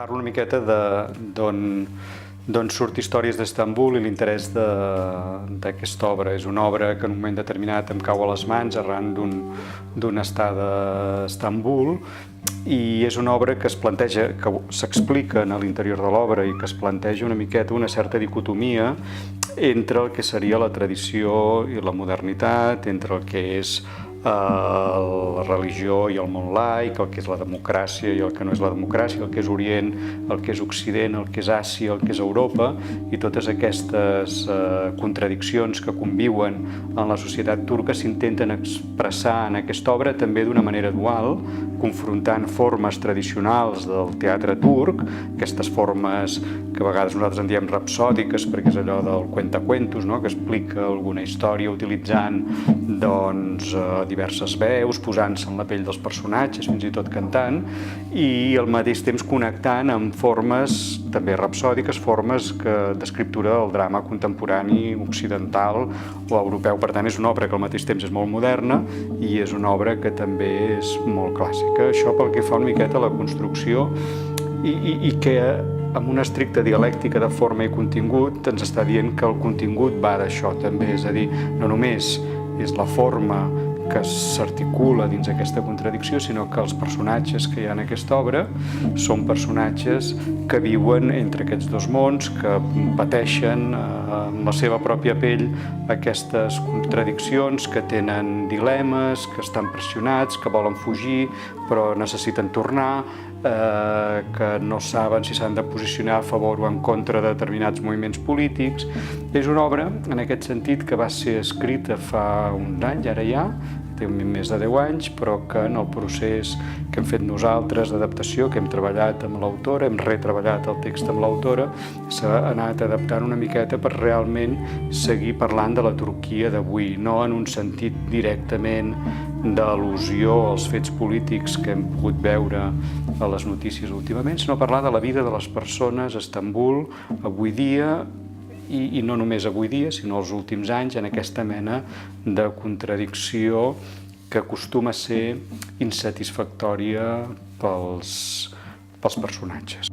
Parlo una miqueta d'on surt Històries d'Istanbul i l'interès d'aquesta obra. És una obra que en un moment determinat em cau a les mans arran d'una estada a Istanbul, i és una obra que es planteja, que s'explica a l'interior de l'obra i que es planteja una miqueta una certa dicotomia entre el que seria la tradició i la modernitat, entre el que és la religió i el món laic, el que és la democràcia i el que no és la democràcia, el que és Orient, el que és Occident, el que és Àsia, el que és Europa, i totes aquestes contradiccions que conviuen en la societat turca s'intenten expressar en aquesta obra també d'una manera dual, confrontant formes tradicionals del teatre turc, aquestes formes que a vegades nosaltres en diem rapsòdiques, perquè és allò del cuentacuentos, que explica alguna història utilitzant diverses veus, posant-se en la pell dels personatges, fins i tot cantant, i al mateix temps connectant amb formes també rapsòdiques, formes d'escriptura del drama contemporani occidental o europeu. Per tant, és una obra que al mateix temps és molt moderna i és una obra que també és molt clàssica. Això pel que fa una miqueta a la construcció i que amb una estricta dialèctica de forma i contingut ens està dient que el contingut va d'això també, és a dir, no només és la forma que s'articula dins aquesta contradicció, sinó que els personatges que hi ha en aquesta obra són personatges que viuen entre aquests dos mons, que pateixen en la seva pròpia pell aquestes contradiccions, que tenen dilemes, que estan pressionats, que volen fugir però necessiten tornar, que no saben si s'han de posicionar a favor o en contra de determinats moviments polítics. És una obra, en aquest sentit, que va ser escrita fa uns anys, ara ja, té més de 10 anys, però que en el procés que hem fet nosaltres d'adaptació, que hem treballat amb l'autora, hem retreballat el text amb l'autora, s'ha anat adaptant una miqueta per realment seguir parlant de la Turquia d'avui, no en un sentit directament d'al·lusió als fets polítics que hem pogut veure a les notícies últimament, sinó parlar de la vida de les persones a Istanbul avui dia, i no només avui dia, sinó els últims anys, en aquesta mena de contradicció que acostuma a ser insatisfactòria pels personatges.